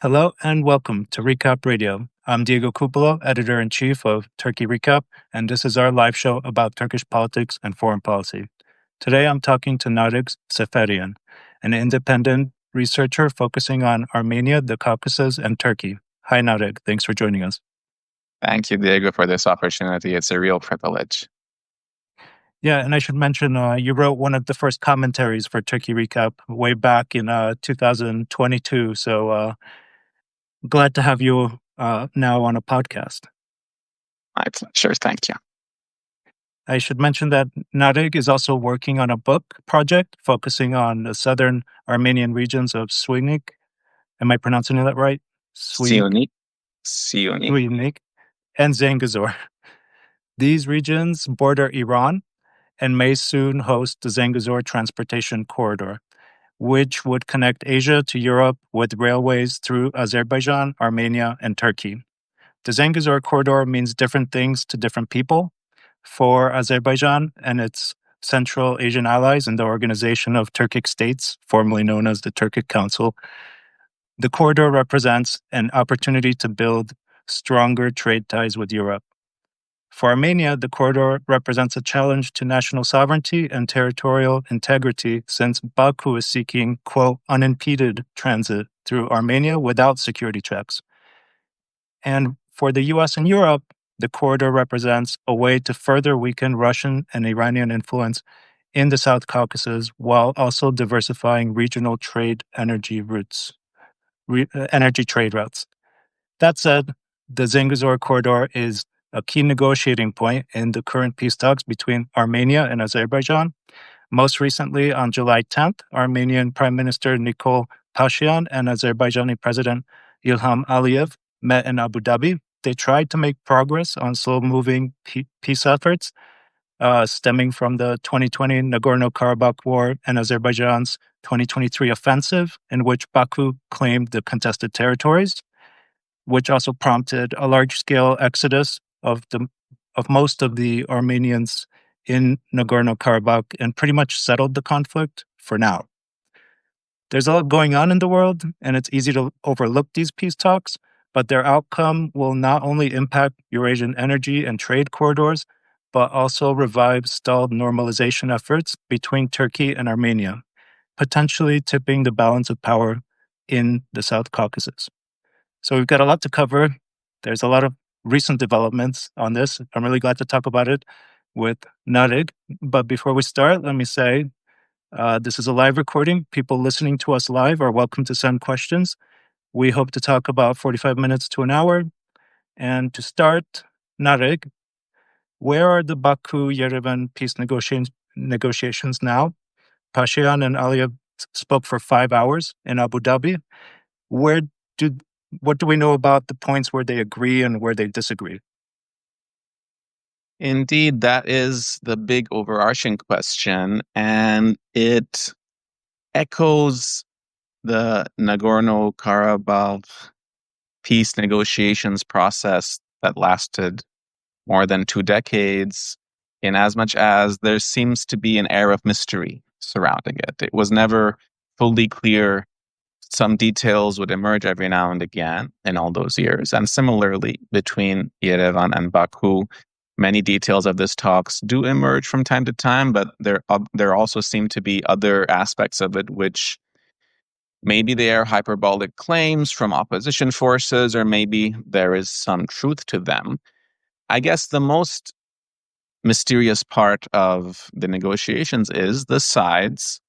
Hello and welcome to Recap Radio. I'm Diego Cupolo, editor-in-chief of Turkey Recap, and this is our live show about Turkish politics and foreign policy. Today I'm talking to Nareg Seferian, an independent researcher focusing on Armenia, the Caucasus, and Turkey. Hi, Nareg. Thanks for joining us. Thank you, Diego, for this opportunity. It's a real privilege. Yeah, and I should mention you wrote one of the first commentaries for Turkey Recap way back in 2022. So glad to have you now on a podcast. My pleasure. Thank you. I should mention that Nareg is also working on a book project focusing on the southern Armenian regions of Syunik. Am I pronouncing that right? Syunik. And Zangezur. These regions border Iran and may soon host the Zangezur Transportation Corridor, which would connect Asia to Europe with railways through Azerbaijan, Armenia, and Turkey. The Zangezur Corridor means different things to different people. For Azerbaijan and its Central Asian allies in the Organization of Turkic States, formerly known as the Turkic Council, the corridor represents an opportunity to build stronger trade ties with Europe. For Armenia, the corridor represents a challenge to national sovereignty and territorial integrity since Baku is seeking, quote, unimpeded transit through Armenia without security checks. And for the US and Europe, the corridor represents a way to further weaken Russian and Iranian influence in the South Caucasus while also diversifying regional energy trade routes. That said, the Zangezur corridor is a key negotiating point in the current peace talks between Armenia and Azerbaijan. Most recently, on July 10th, Armenian Prime Minister Nikol Pashinyan and Azerbaijani President Ilham Aliyev met in Abu Dhabi. They tried to make progress on slow-moving peace efforts stemming from the 2020 Nagorno-Karabakh War and Azerbaijan's 2023 offensive, in which Baku claimed the contested territories, which also prompted a large-scale exodus of most of the Armenians in Nagorno-Karabakh and pretty much settled the conflict for now. There's a lot going on in the world, and it's easy to overlook these peace talks, but their outcome will not only impact Eurasian energy and trade corridors, but also revive stalled normalization efforts between Turkey and Armenia, potentially tipping the balance of power in the South Caucasus. So we've got a lot to cover. There's a lot of recent developments on this. I'm really glad to talk about it with Nareg. But before we start, let me say this is a live recording. People listening to us live are welcome to send questions. We hope to talk about 45 minutes to an hour. And to start, Nareg, where are the Baku-Yerevan peace negotiations now? Pashinyan and Aliyev spoke for 5 hours in Abu Dhabi. What do we know about the points where they agree and where they disagree? Indeed, that is the big overarching question, and it echoes the Nagorno-Karabakh peace negotiations process that lasted more than 2 decades, in as much as there seems to be an air of mystery surrounding it. It was never fully clear. Some details would emerge every now and again in all those years. And similarly, between Yerevan and Baku, many details of this talks do emerge from time to time, but there also seem to be other aspects of it which maybe they are hyperbolic claims from opposition forces, or maybe there is some truth to them. I guess the most mysterious part of the negotiations is the sides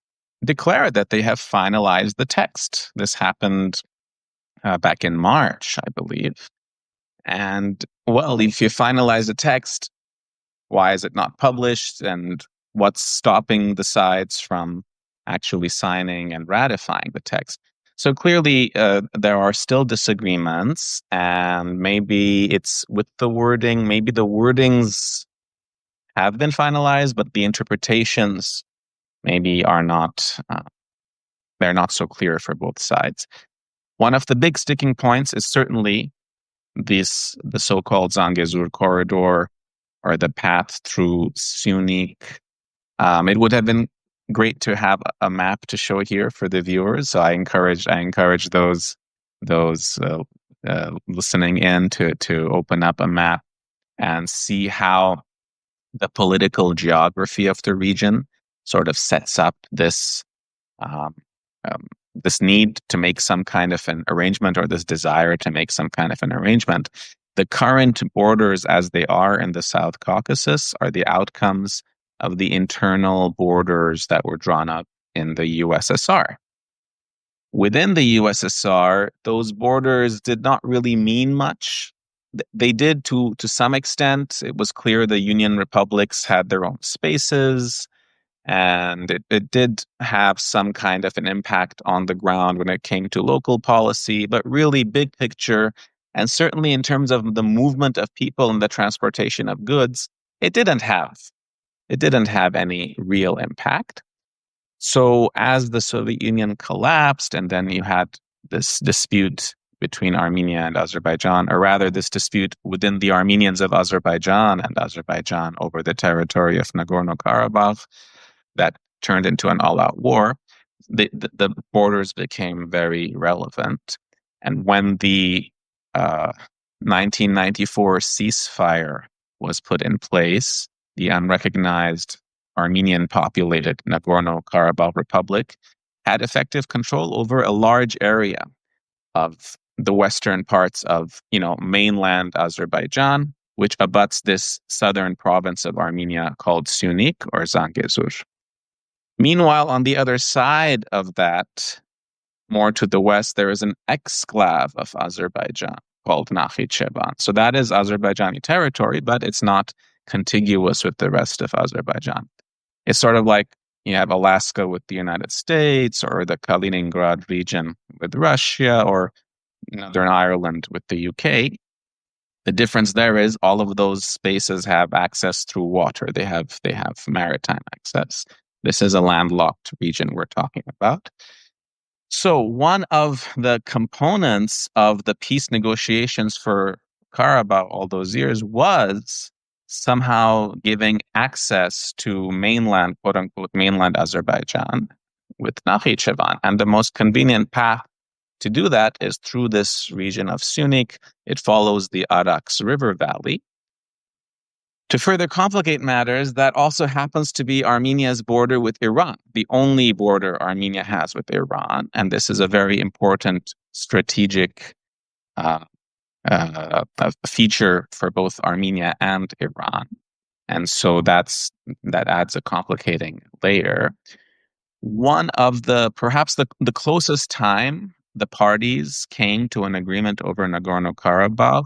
declare that they have finalized the text. This happened back in March, I believe. And, well, if you finalize the text, why is it not published? And what's stopping the sides from actually signing and ratifying the text? So clearly, there are still disagreements, and maybe it's with the wording. Maybe the wordings have been finalized, but the interpretations maybe are not, they're not so clear for both sides. One of the big sticking points is certainly the so-called Zangezur corridor, or the path through Syunik. It would have been great to have a map to show here for the viewers, so I encourage those those listening in to open up a map and see how the political geography of the region sort of sets up this um, this need to make some kind of an arrangement, or this desire to make some kind of an arrangement. The current borders as they are in the South Caucasus are the outcomes of the internal borders that were drawn up in the USSR. Within the USSR, those borders did not really mean much. They did to some extent. It was clear the Union republics had their own spaces, and it did have some kind of an impact on the ground when it came to local policy, but really big picture, and certainly in terms of the movement of people and the transportation of goods, it didn't have any real impact. So as the Soviet Union collapsed, and then you had this dispute between Armenia and Azerbaijan, or rather this dispute within the Armenians of Azerbaijan and Azerbaijan over the territory of Nagorno-Karabakh, that turned into an all-out war, the borders became very relevant. And when the 1994 ceasefire was put in place, the unrecognized Armenian-populated Nagorno-Karabakh Republic had effective control over a large area of the western parts of, mainland Azerbaijan, which abuts this southern province of Armenia called Syunik or Zangezur. Meanwhile, on the other side of that, more to the west, there is an exclave of Azerbaijan called Nakhichevan. So that is Azerbaijani territory, but it's not contiguous with the rest of Azerbaijan. It's sort of like you have Alaska with the United States, or the Kaliningrad region with Russia, or Northern Ireland with the UK. The difference there is all of those spaces have access through water. They have maritime access. This is a landlocked region we're talking about. So one of the components of the peace negotiations for Karabakh all those years was somehow giving access to mainland, quote unquote, mainland Azerbaijan with Nakhichevan. And the most convenient path to do that is through this region of Syunik. It follows the Araks River Valley. To further complicate matters, that also happens to be Armenia's border with Iran, the only border Armenia has with Iran. And this is a very important strategic feature for both Armenia and Iran. And so that adds a complicating layer. One of perhaps the closest time the parties came to an agreement over Nagorno-Karabakh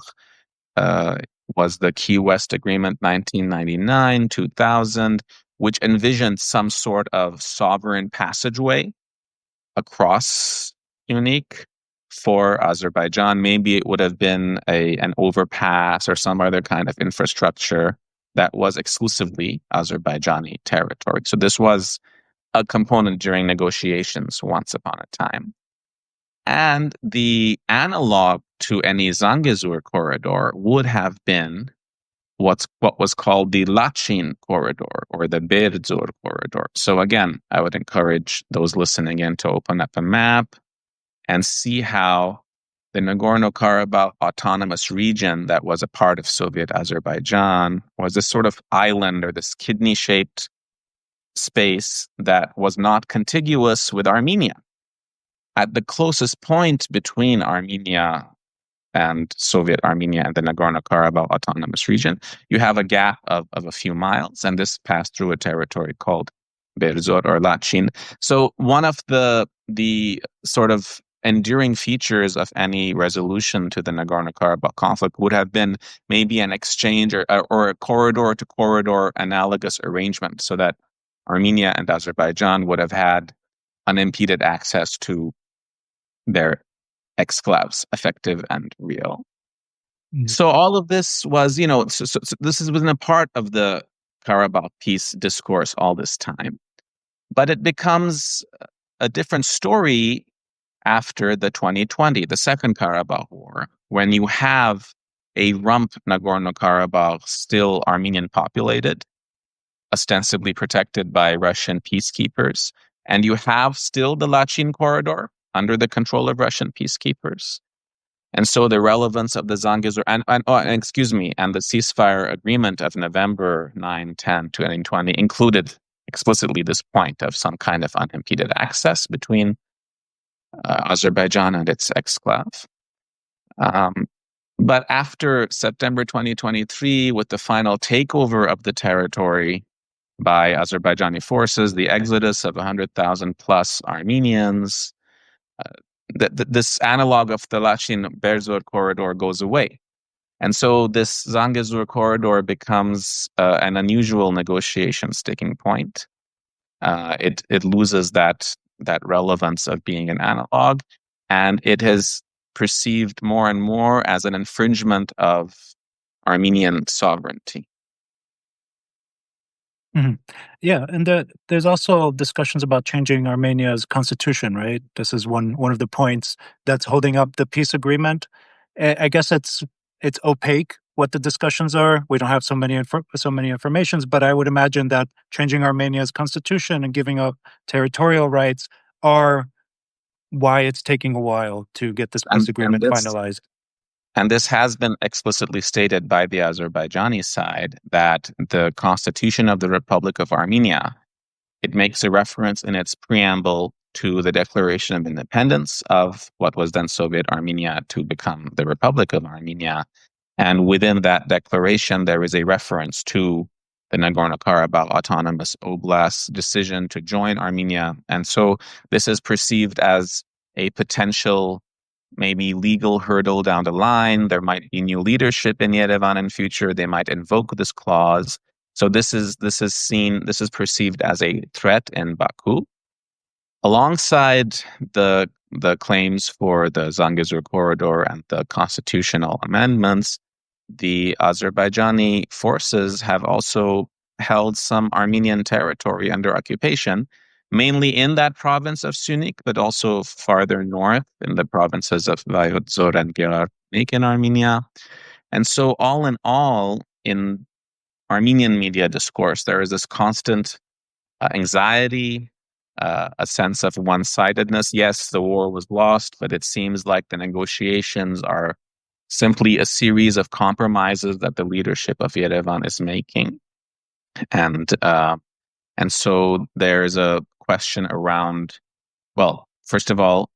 was the Key West Agreement 1999-2000, which envisioned some sort of sovereign passageway across Syunik for Azerbaijan. Maybe it would have been an overpass or some other kind of infrastructure that was exclusively Azerbaijani territory. So this was a component during negotiations once upon a time. And the analog to any Zangezur corridor would have been what was called the Lachin corridor or the Berzur corridor. So again, I would encourage those listening in to open up a map and see how the Nagorno-Karabakh autonomous region that was a part of Soviet Azerbaijan was this sort of island or this kidney-shaped space that was not contiguous with Armenia. At the closest point between Armenia and Soviet Armenia and the Nagorno-Karabakh autonomous region, you have a gap of a few miles, and this passed through a territory called Berzur or Lachin. So one of the sort of enduring features of any resolution to the Nagorno-Karabakh conflict would have been maybe an exchange or a corridor-to-corridor analogous arrangement, so that Armenia and Azerbaijan would have had unimpeded access to their exclaves, effective and real. Mm-hmm. So all of this was, so this has been a part of the Karabakh peace discourse all this time. But it becomes a different story after the 2020, the Second Karabakh War, when you have a rump Nagorno-Karabakh still Armenian populated, ostensibly protected by Russian peacekeepers, and you have still the Lachin corridor under the control of Russian peacekeepers. And so the relevance of the Zangezur and the ceasefire agreement of November 9-10, 2020 included explicitly this point of some kind of unimpeded access between Azerbaijan and its exclave. But after September 2023, with the final takeover of the territory by Azerbaijani forces, the exodus of 100,000 plus Armenians, this analog of the Lachin-Berzor corridor goes away. And so this Zangezur corridor becomes an unusual negotiation sticking point. It loses that relevance of being an analog, and it is perceived more and more as an infringement of Armenian sovereignty. Mm-hmm. Yeah, and there's also discussions about changing Armenia's constitution, right? This is one of the points that's holding up the peace agreement. I guess it's opaque what the discussions are. We don't have so many informations, but I would imagine that changing Armenia's constitution and giving up territorial rights are why it's taking a while to get this peace agreement finalized. And this has been explicitly stated by the Azerbaijani side, that the Constitution of the Republic of Armenia, it makes a reference in its preamble to the Declaration of Independence of what was then Soviet Armenia to become the Republic of Armenia. And within that declaration, there is a reference to the Nagorno-Karabakh Autonomous Oblast's decision to join Armenia. And so this is perceived as a potential, maybe legal hurdle down the line. There might be new leadership in Yerevan in future. They might invoke this clause. So this is perceived as a threat in Baku. Alongside the claims for the Zangezur corridor and the constitutional amendments, the Azerbaijani forces have also held some Armenian territory under occupation, mainly in that province of Syunik, but also farther north in the provinces of Vayvodzor and Gerarmenik in Armenia. And so all in all, in Armenian media discourse, there is this constant anxiety, a sense of one-sidedness. Yes, the war was lost, but it seems like the negotiations are simply a series of compromises that the leadership of Yerevan is making. And so there's a question around, well, first of all,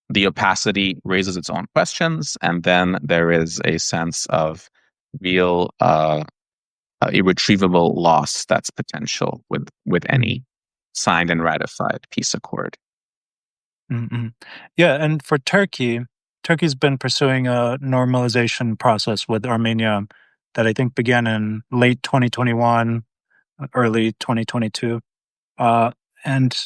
the opacity raises its own questions, and then there is a sense of real irretrievable loss that's potential with any signed and ratified peace accord. Mm-hmm. Yeah, and for Turkey's been pursuing a normalization process with Armenia that I think began in late 2021, early 2022. And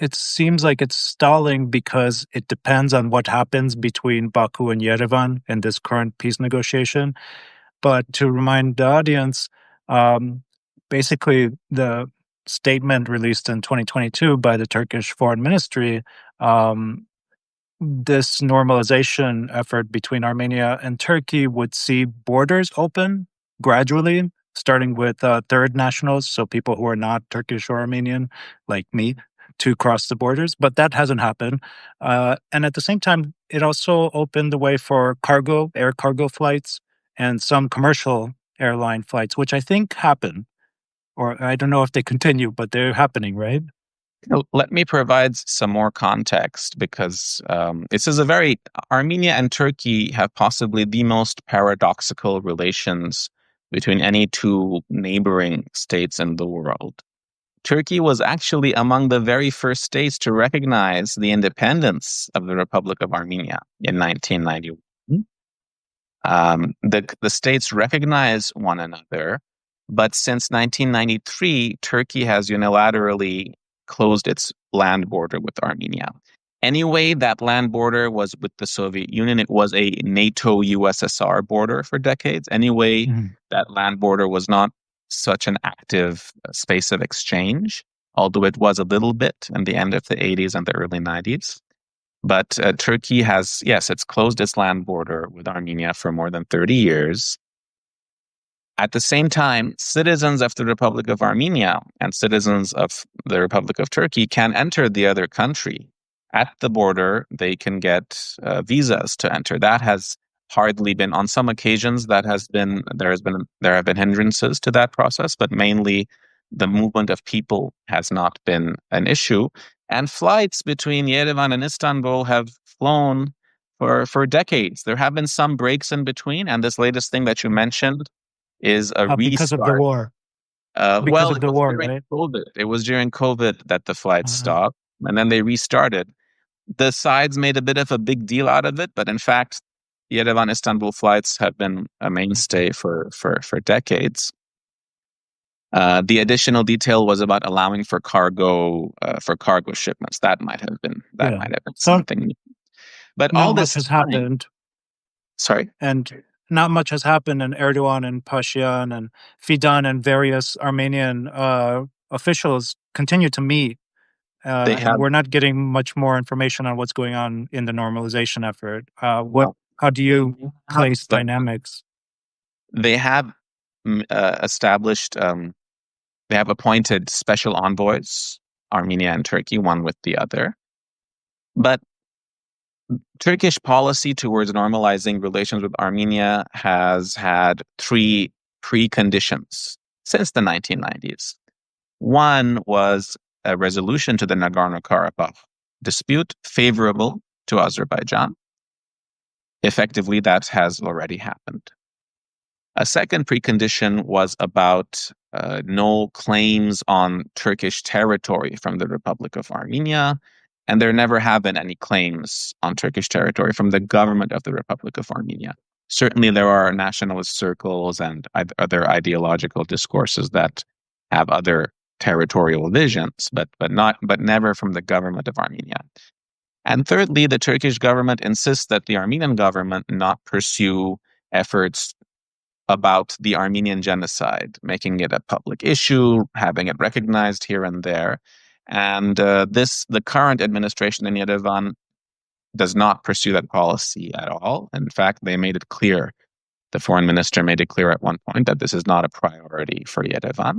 it seems like it's stalling because it depends on what happens between Baku and Yerevan in this current peace negotiation. But to remind the audience, basically the statement released in 2022 by the Turkish Foreign Ministry, this normalization effort between Armenia and Turkey would see borders open gradually, starting with third nationals, so people who are not Turkish or Armenian, like me, to cross the borders. But that hasn't happened. And at the same time, it also opened the way for air cargo flights, and some commercial airline flights, which I think happen. Or I don't know if they continue, but they're happening, right? Let me provide some more context, because Armenia and Turkey have possibly the most paradoxical relations between any two neighboring states in the world. Turkey was actually among the very first states to recognize the independence of the Republic of Armenia in 1991. The states recognize one another, but since 1993, Turkey has unilaterally closed its land border with Armenia. Anyway, that land border was with the Soviet Union. It was a NATO-USSR border for decades. Anyway, that land border was not such an active space of exchange, although it was a little bit in the end of the 80s and the early 90s. But Turkey has, yes, it's closed its land border with Armenia for more than 30 years. At the same time, citizens of the Republic of Armenia and citizens of the Republic of Turkey can enter the other country at the border, they can get visas to enter. That has hardly been, on some occasions, there have been hindrances to that process, but mainly the movement of people has not been an issue. And flights between Yerevan and Istanbul have flown for decades. There have been some breaks in between, and this latest thing that you mentioned is a Because of the restart. war. Because Well, of it the was war, during right? COVID. It was during COVID that the flights Uh, stopped, and then they restarted. The sides made a bit of a big deal out of it, but in fact, Yerevan Istanbul flights have been a mainstay for decades. The additional detail was about allowing for cargo shipments. That yeah. might have been So something new. But not all much this has time, happened, sorry, and not much has happened, and Erdogan and Pashinyan and Fidan and various Armenian officials continue to meet, they and have we're not getting much more information on what's going on in the normalization effort. well, How do they you have place dynamics? they have established they have appointed special envoys, Armenia and Turkey, one with the other. But Turkish policy towards normalizing relations with Armenia has had three preconditions since the 1990s. One was a resolution to the Nagorno-Karabakh dispute favorable to Azerbaijan. Effectively, that has already happened. A second precondition was about no claims on Turkish territory from the Republic of Armenia, and there never have been any claims on Turkish territory from the government of the Republic of Armenia. Certainly, there are nationalist circles and other ideological discourses that have other territorial visions, but never from the government of Armenia. And thirdly, the Turkish government insists that the Armenian government not pursue efforts about the Armenian genocide, making it a public issue, having it recognized here and there. And the current administration in Yerevan does not pursue that policy at all. In fact, they made it clear. The foreign minister made it clear at one point that this is not a priority for Yerevan.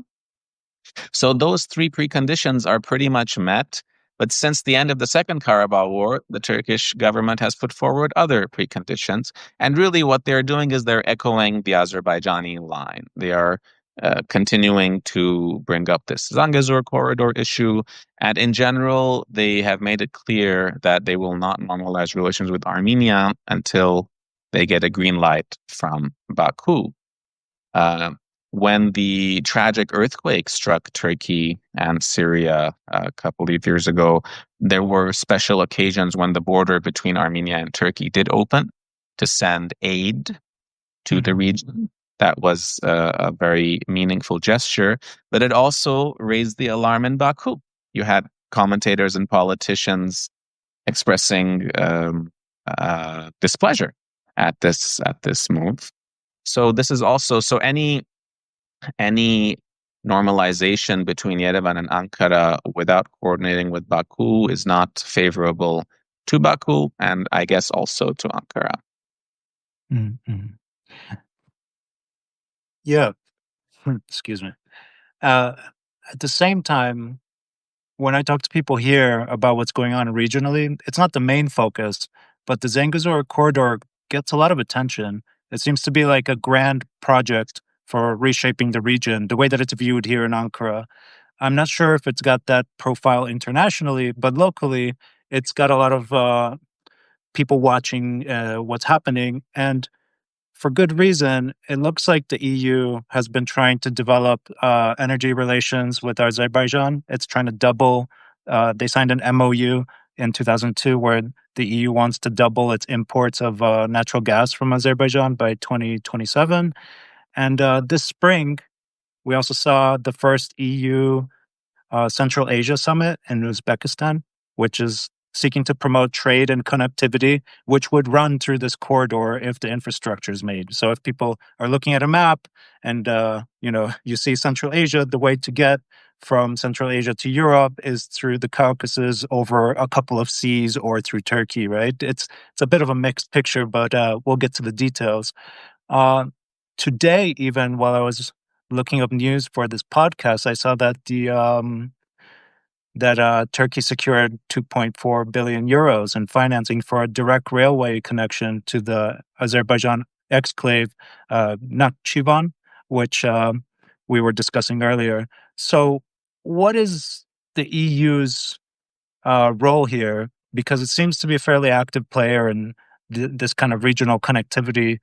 So those three preconditions are pretty much met. But since the end of the Second Karabakh War, the Turkish government has put forward other preconditions. And really, what they're doing is they're echoing the Azerbaijani line. They are continuing to bring up this Zangezur corridor issue. And in general, they have made it clear that they will not normalize relations with Armenia until they get a green light from Baku. Uh, when the tragic earthquake struck Turkey and Syria a couple of years ago, there were special occasions when the border between Armenia and Turkey did open to send aid to the region. That was a very meaningful gesture, but it also raised the alarm in Baku. You had commentators and politicians expressing displeasure at this move. So this is also any normalization between Yerevan and Ankara without coordinating with Baku is not favorable to Baku and I guess also to Ankara. Mm-hmm. Yeah, excuse me. Uh, at the same time, when I talk to people here about what's going on regionally, it's not the main focus, but the Zangezur corridor gets a lot of attention. It seems to be like a grand project for reshaping the region, the way that it's viewed here in Ankara. I'm not sure if it's got that profile internationally, but locally, it's got a lot of people watching what's happening. And for good reason, it looks like the EU has been trying to develop energy relations with Azerbaijan. It's trying to double. They signed an MOU in 2002 where the EU wants to double its imports of natural gas from Azerbaijan by 2027. And this spring, we also saw the first EU Central Asia Summit in Uzbekistan, which is seeking to promote trade and connectivity, which would run through this corridor if the infrastructure is made. So if people are looking at a map and you see Central Asia, the way to get from Central Asia to Europe is through the Caucasus over a couple of seas or through Turkey, right? It's a bit of a mixed picture, but we'll get to the details. Uh, Today, even while I was looking up news for this podcast, I saw that that Turkey secured 2.4 billion euros in financing for a direct railway connection to the Azerbaijan exclave Nakhchivan, which we were discussing earlier. So, what is the EU's role here? Because it seems to be a fairly active player in this kind of regional connectivity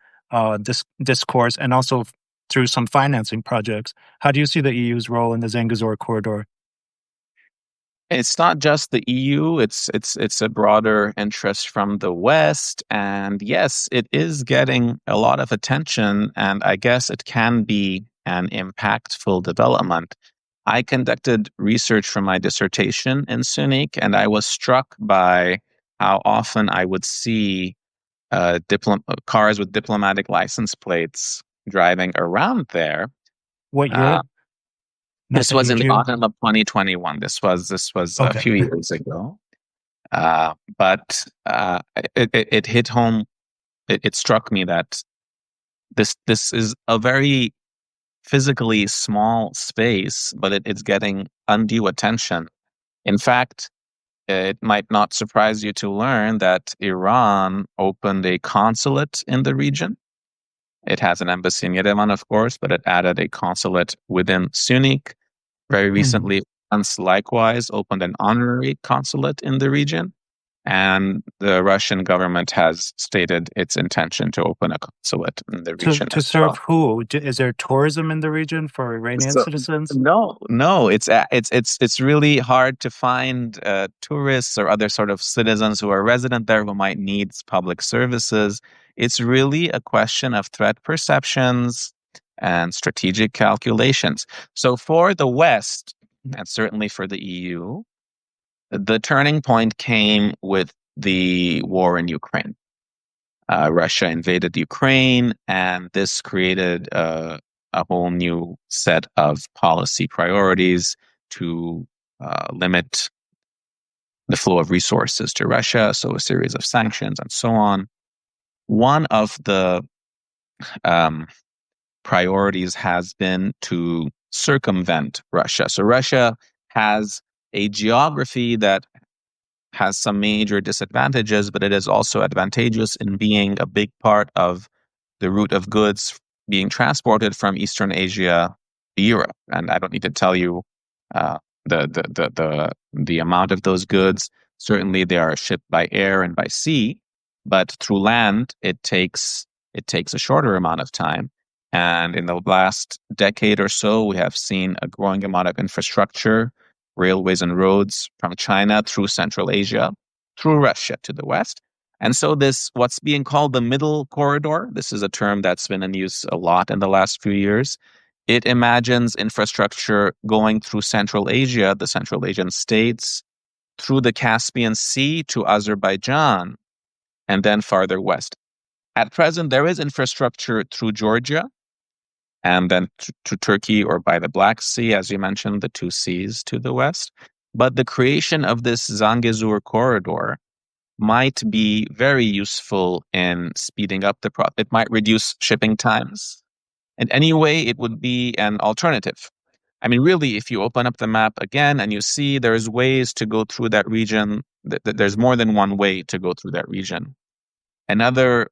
discourse, and also through some financing projects. How do you see the EU's role in the Zangezur corridor? It's not just the EU, it's a broader interest from the West. And yes, it is getting a lot of attention, and I guess it can be an impactful development. I conducted research for my dissertation in Sunik, and I was struck by how often I would see cars with diplomatic license plates driving around there. What year? This Not was in huge the year. autumn of 2021. This was a Okay. few years ago. But it hit home. It struck me that this is a very physically small space, but it's getting undue attention. In fact, it might not surprise you to learn that Iran opened a consulate in the region. It has an embassy in Yerevan, of course, but it added a consulate within Sunik. Very Hmm. recently, France likewise opened an honorary consulate in the region, and the Russian government has stated its intention to open a consulate in the region To as serve well. who? Is there tourism in the region for Iranian So citizens? no, it's really hard to find tourists or other sort of citizens who are resident there who might need public services. It's really a question of threat perceptions and strategic calculations. So for the West, and certainly for the EU, the turning point came with the war in Ukraine. Russia invaded Ukraine, and this created a whole new set of policy priorities to limit the flow of resources to Russia. So, a series of sanctions and so on. One of the um, priorities has been to circumvent Russia. So, Russia has a geography that has some major disadvantages, but it is also advantageous in being a big part of the route of goods being transported from Eastern Asia to Europe. And I don't need to tell you uh, the amount of those goods. Certainly, they are shipped by air and by sea, but through land, it takes a shorter amount of time. And in the last decade or so, we have seen a growing amount of infrastructure, railways and roads from China through Central Asia, through Russia to the west. And so this, what's being called the middle corridor, this is a term that's been in use a lot in the last few years. It imagines infrastructure going through Central Asia, the Central Asian states, through the Caspian Sea to Azerbaijan, and then farther west. At present, there is infrastructure through Georgia, and then to Turkey or by the Black Sea, as you mentioned, the two seas to the west. But the creation of this Zangezur corridor might be very useful in speeding up the process. It might reduce shipping times. And anyway, it would be an alternative. I mean, really, if you open up the map again and you see there's ways to go through that region, there's more than one way to go through that region. Another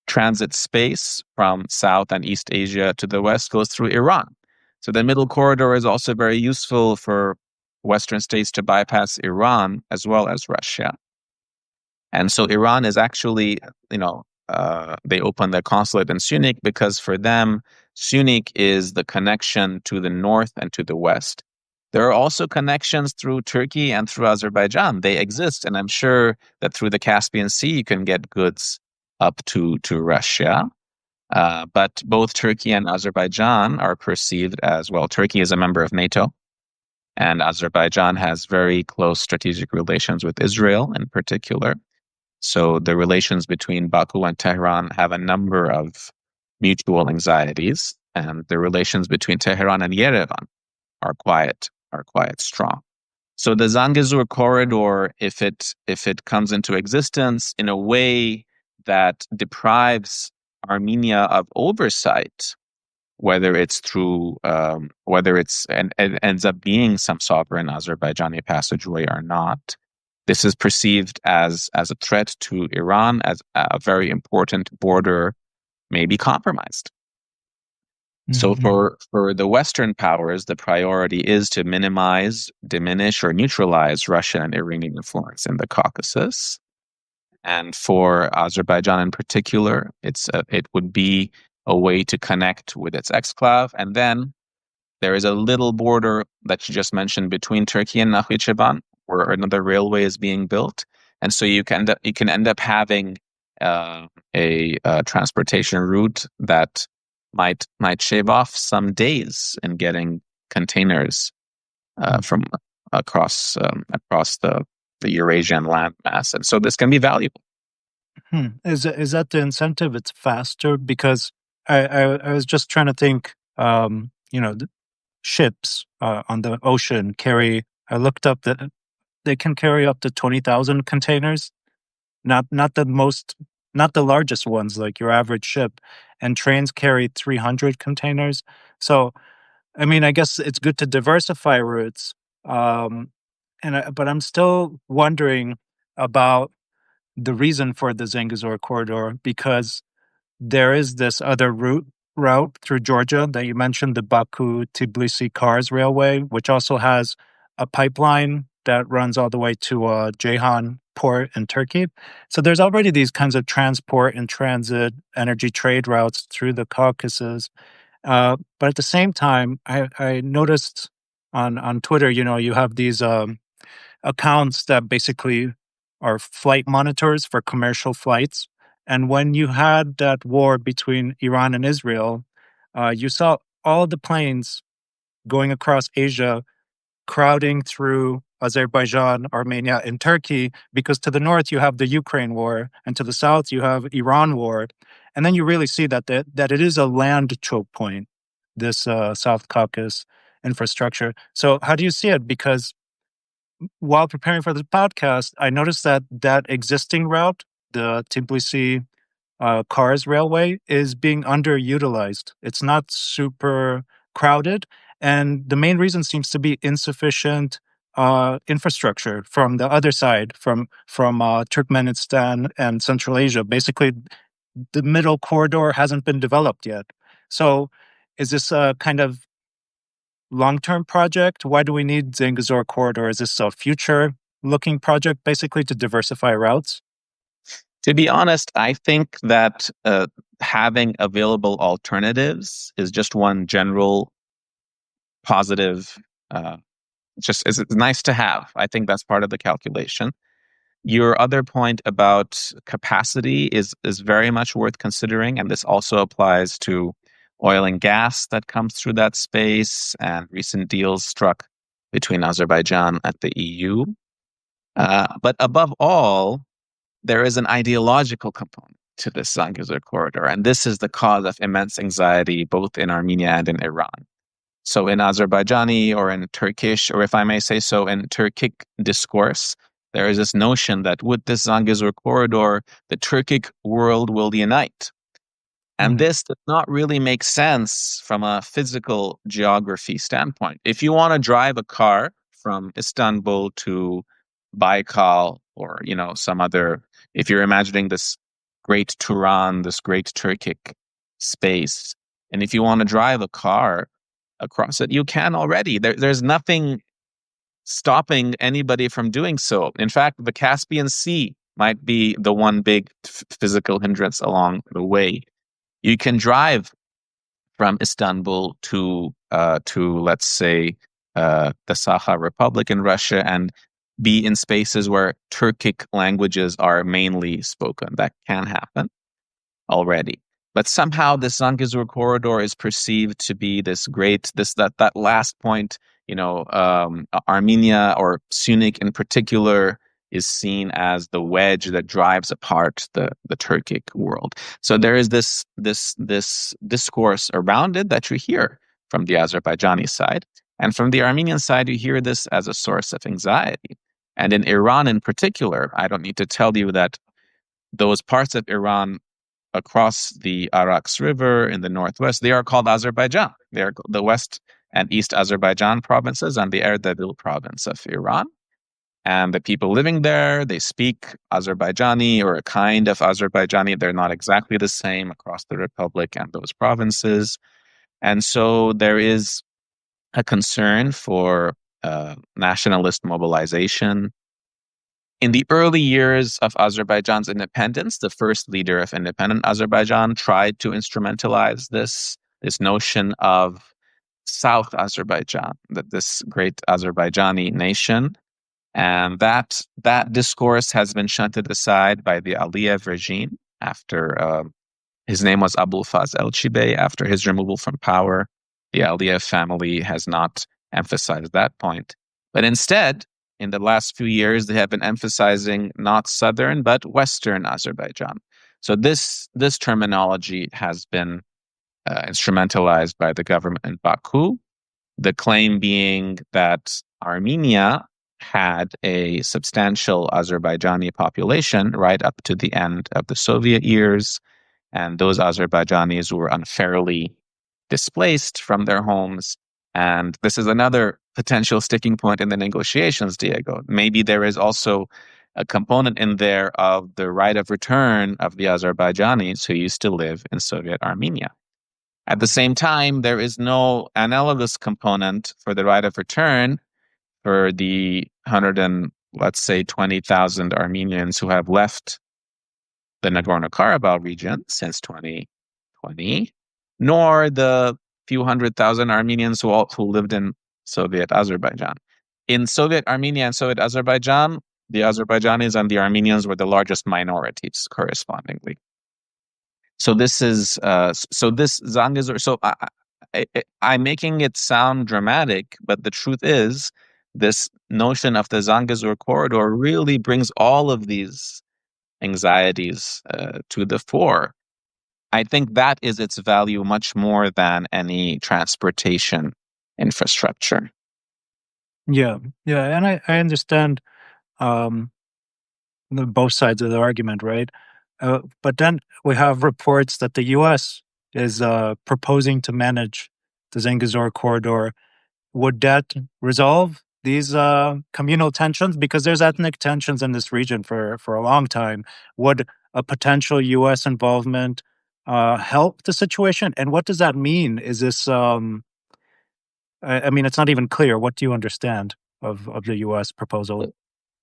transit space from South and East Asia to the west goes through Iran. So the middle corridor is also very useful for Western states to bypass Iran as well as Russia. And so Iran is actually, they opened the consulate in Sunik because for them, Sunik is the connection to the north and to the west. There are also connections through Turkey and through Azerbaijan. They exist. And I'm sure that through the Caspian Sea, you can get goods up to Russia. But both Turkey and Azerbaijan are perceived as, well, Turkey is a member of NATO, and Azerbaijan has very close strategic relations with Israel in particular. So the relations between Baku and Tehran have a number of mutual anxieties, and the relations between Tehran and Yerevan are quite strong. So the Zangezur corridor, if it comes into existence in a way that deprives Armenia of oversight whether it's through and it ends up being some sovereign Azerbaijani passageway or not. This is perceived as a threat to Iran, as a very important border may be compromised. So for the Western powers, the priority is to minimize, diminish, or neutralize Russian and Iranian influence in the Caucasus. And for Azerbaijan in particular, it would be a way to connect with its exclave. And then there is a little border that you just mentioned between Turkey and Nakhchivan, where another railway is being built. And so you can end up having a transportation route that might shave off some days in getting containers from across the Eurasian landmass, and so this can be valuable. Is that the incentive? It's faster because I was just trying to think. The ships on the ocean carry. I looked up that they can carry up to 20,000 containers. Not the largest ones like your average ship, and trains carry 300 containers. So, I mean, I guess it's good to diversify routes. But I'm still wondering about the reason for the Zangezur corridor, because there is this other route through Georgia that you mentioned, the Baku-Tbilisi Kars Railway, which also has a pipeline that runs all the way to Ceyhan port in Turkey. So there's already these kinds of transport and transit energy trade routes through the Caucasus. But at the same time, I noticed on Twitter, you have these accounts that basically are flight monitors for commercial flights. And when you had that war between Iran and Israel, you saw all the planes going across Asia, crowding through Azerbaijan, Armenia, and Turkey, because to the north you have the Ukraine war, and to the south you have Iran war. And then you really see that it is a land choke point, this South Caucasus infrastructure. So how do you see it? Because while preparing for the podcast, I noticed that existing route, the Tbilisi Kars Railway, is being underutilized. It's not super crowded, and the main reason seems to be insufficient infrastructure from the other side, from Turkmenistan and Central Asia. Basically, the middle corridor hasn't been developed yet. So, is this a kind of long-term project? Why do we need Zangezur corridor? Is this a future-looking project, basically, to diversify routes? To be honest, I think that having available alternatives is just one general positive. It's nice to have. I think that's part of the calculation. Your other point about capacity is very much worth considering, and this also applies to oil and gas that comes through that space and recent deals struck between Azerbaijan and the EU. But above all, there is an ideological component to this Zangezur corridor, and this is the cause of immense anxiety both in Armenia and in Iran. So in Azerbaijani, or in Turkish, or if I may say so, in Turkic discourse, there is this notion that with this Zangezur corridor, the Turkic world will unite. And this does not really make sense from a physical geography standpoint. If you want to drive a car from Istanbul to Baikal, or some other, if you're imagining this great Turan, this great Turkic space, and if you want to drive a car across it, you can already. There's nothing stopping anybody from doing so. In fact, the Caspian Sea might be the one big physical hindrance along the way. You can drive from Istanbul to let's say the Sakha Republic in Russia, and be in spaces where Turkic languages are mainly spoken. That can happen already. But somehow the Zangezur corridor is perceived to be that last point. Armenia, or Syunik in particular, is seen as the wedge that drives apart the Turkic world. So there is this discourse around it that you hear from the Azerbaijani side, and from the Armenian side, you hear this as a source of anxiety. And in Iran in particular, I don't need to tell you that those parts of Iran across the Arax River in the northwest, they are called Azerbaijan. They are the West and East Azerbaijan provinces and the Erdebil province of Iran. And the people living there, they speak Azerbaijani or a kind of Azerbaijani. They're not exactly the same across the republic and those provinces. And so there is a concern for nationalist mobilization. In the early years of Azerbaijan's independence, the first leader of independent Azerbaijan tried to instrumentalize this notion of South Azerbaijan, that this great Azerbaijani nation. And that discourse has been shunted aside by the Aliyev regime after his name was Abulfaz Elchibey. After his removal from power, the Aliyev family has not emphasized that point. But instead, in the last few years, they have been emphasizing not southern, but western Azerbaijan. So this terminology has been instrumentalized by the government in Baku, the claim being that Armenia had a substantial Azerbaijani population right up to the end of the Soviet years, and those Azerbaijanis were unfairly displaced from their homes. And this is another potential sticking point in the negotiations, Diego. Maybe there is also a component in there of the right of return of the Azerbaijanis who used to live in Soviet Armenia. At the same time, there is no analogous component for the right of return for the 100 and, let's say, 20,000 Armenians who have left the Nagorno-Karabakh region since 2020, nor the few 100,000 Armenians who lived in Soviet Azerbaijan. In Soviet Armenia and Soviet Azerbaijan, the Azerbaijanis and the Armenians were the largest minorities correspondingly. So this is this Zangezur. So I'm making it sound dramatic, but the truth is, this notion of the Zangezur corridor really brings all of these anxieties to the fore. I think that is its value much more than any transportation infrastructure. Yeah, and I understand both sides of the argument, right? But then we have reports that the U.S. is proposing to manage the Zangezur corridor. Would that resolve these communal tensions? Because there's ethnic tensions in this region for a long time. Would a potential U.S. involvement help the situation? And what does that mean? Is this? I mean, it's not even clear. What do you understand of the U.S. proposal?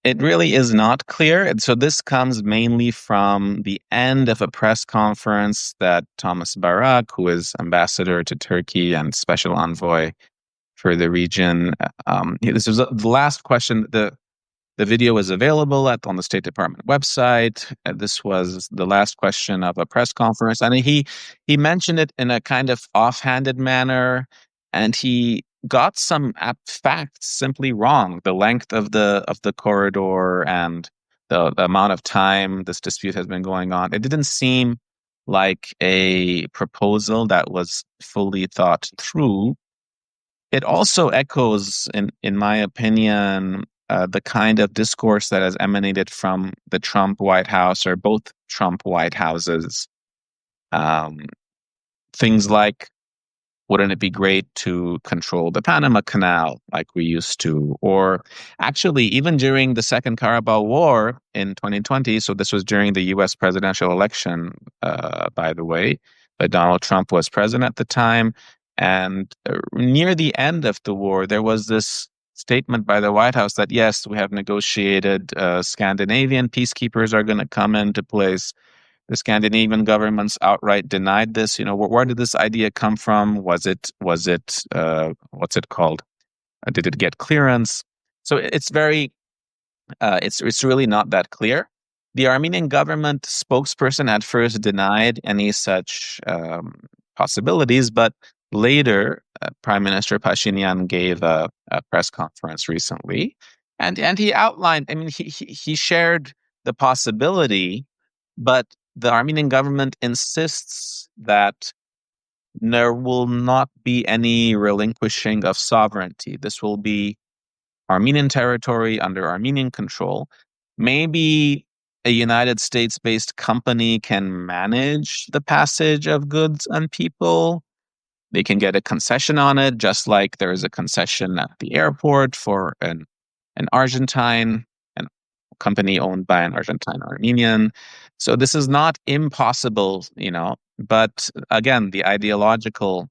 It really is not clear. And so this comes mainly from the end of a press conference that Thomas Barak, who is ambassador to Turkey and special envoy for the region, this was the last question. The video was available on the State Department website. This was the last question of a press conference, and he mentioned it in a kind of offhanded manner, and he got some facts simply wrong. The length of the corridor and the amount of time this dispute has been going on. It didn't seem like a proposal that was fully thought through. It also echoes, in my opinion, the kind of discourse that has emanated from the Trump White House or both Trump White Houses. Things like, wouldn't it be great to control the Panama Canal like we used to? Or actually, even during the Second Karabakh War in 2020, so this was during the U.S. presidential election, by the way, but Donald Trump was president at the time. And near the end of the war, there was this statement by the White House that, yes, we have negotiated, Scandinavian peacekeepers are going to come into place. The Scandinavian governments outright denied this. You know, where did this idea come from? Was it what's it called? Did it get clearance? So it's very, it's really not that clear. The Armenian government spokesperson at first denied any such possibilities, but later, Prime Minister Pashinyan gave a press conference recently, and he outlined. I mean, he shared the possibility, but the Armenian government insists that there will not be any relinquishing of sovereignty. This will be Armenian territory under Armenian control. Maybe a United States-based company can manage the passage of goods and people. They can get a concession on it, just like there is a concession at the airport for an Argentine, a company owned by an Argentine Armenian. So this is not impossible, but again, the ideological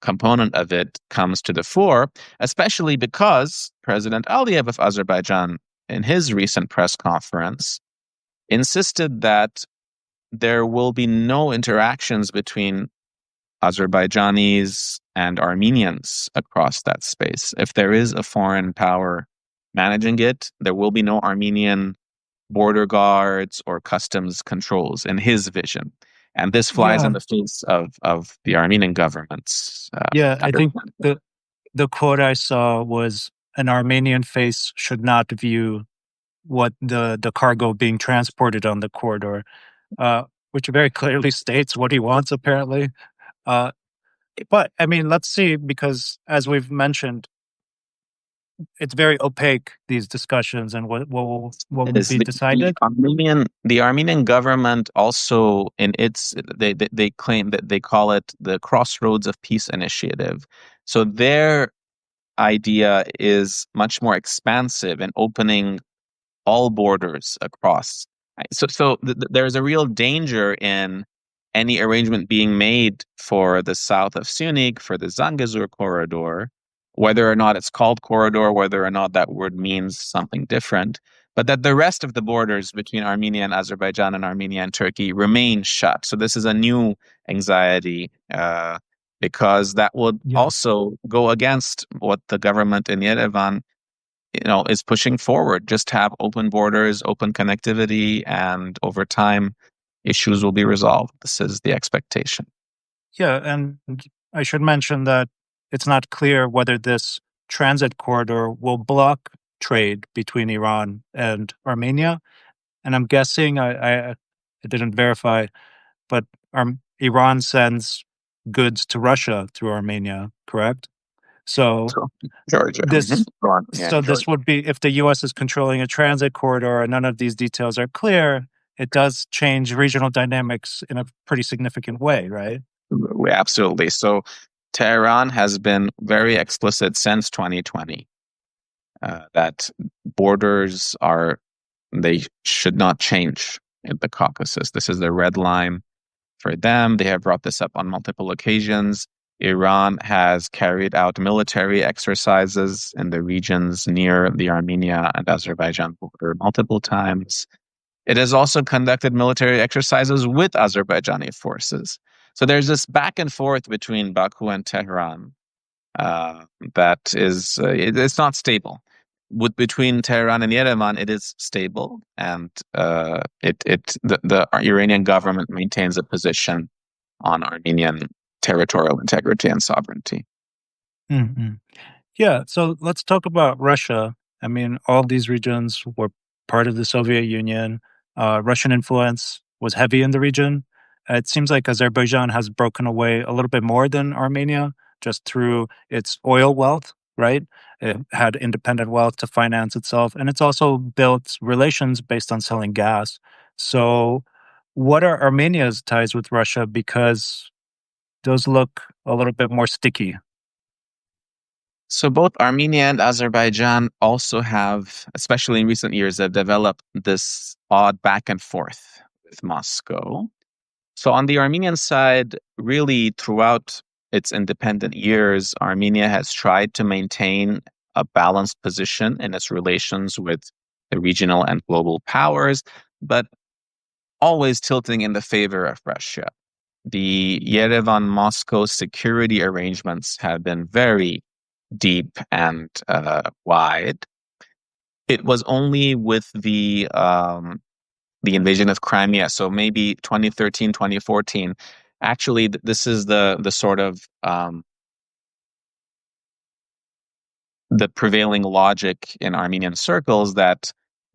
component of it comes to the fore, especially because President Aliyev of Azerbaijan, in his recent press conference, insisted that there will be no interactions between Azerbaijanis and Armenians across that space. If there is a foreign power managing it, there will be no Armenian border guards or customs controls in his vision. And this flies in Yeah, the face of the Armenian government's. yeah. I think the quote I saw was an Armenian face should not view what the cargo being transported on the corridor, which very clearly states what he wants, apparently. Uh, but I mean, let's see, because as we've mentioned, it's very opaque, these discussions, and what will is be decided. the Armenian government also in its they claim that they call it the Crossroads of Peace Initiative. So their idea is much more expansive and opening all borders across. There's a real danger in any arrangement being made for the south of Sunik, for the Zangezur corridor, whether or not it's called corridor, whether or not that word means something different, but that the rest of the borders between Armenia and Azerbaijan and Armenia and Turkey remain shut. So this is a new anxiety, because that would Yeah. also go against what the government in Yerevan is pushing forward. Just have open borders, open connectivity, and over time, issues will be resolved. This is the expectation. Yeah, and I should mention that it's not clear whether this transit corridor will block trade between Iran and Armenia. And I'm guessing, I didn't verify, but Iran sends goods to Russia through Armenia, correct? So So, Georgia. this Go on. Yeah, so this Georgia. would be, if the U.S. is controlling a transit corridor and none of these details are clear, it does change regional dynamics in a pretty significant way, right? Absolutely. So Tehran has been very explicit since 2020 that borders they should not change in the Caucasus. This is the red line for them. They have brought this up on multiple occasions. Iran has carried out military exercises in the regions near the Armenia and Azerbaijan border multiple times. It has also conducted military exercises with Azerbaijani forces. So there's this back and forth between Baku and Tehran that is, it's not stable. Between Tehran and Yerevan, it is stable, and the Iranian government maintains a position on Armenian territorial integrity and sovereignty. Hmm. Yeah, so let's talk about Russia. I mean, all these regions were part of the Soviet Union. Russian influence was heavy in the region. It seems like Azerbaijan has broken away a little bit more than Armenia just through its oil wealth, right? It had independent wealth to finance itself, and it's also built relations based on selling gas. So, what are Armenia's ties with Russia? Because those look a little bit more sticky. So both Armenia and Azerbaijan also have, especially in recent years, have developed this odd back and forth with Moscow. So on the Armenian side, really throughout its independent years, Armenia has tried to maintain a balanced position in its relations with the regional and global powers, but always tilting in the favor of Russia. The Yerevan-Moscow security arrangements have been very deep and wide. It was only with the invasion of Crimea, so maybe 2013, 2014. Actually, this is the sort of the prevailing logic in Armenian circles that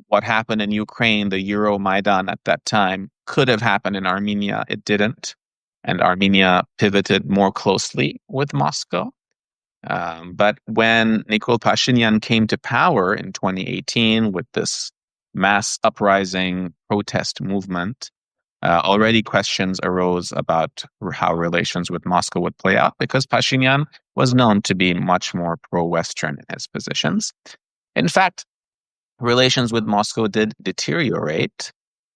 what happened in Ukraine, the Euromaidan at that time, could have happened in Armenia. It didn't, and Armenia pivoted more closely with Moscow. But when Nikol Pashinyan came to power in 2018 with this mass uprising protest movement, already questions arose about how relations with Moscow would play out, because Pashinyan was known to be much more pro-Western in his positions. In fact, relations with Moscow did deteriorate,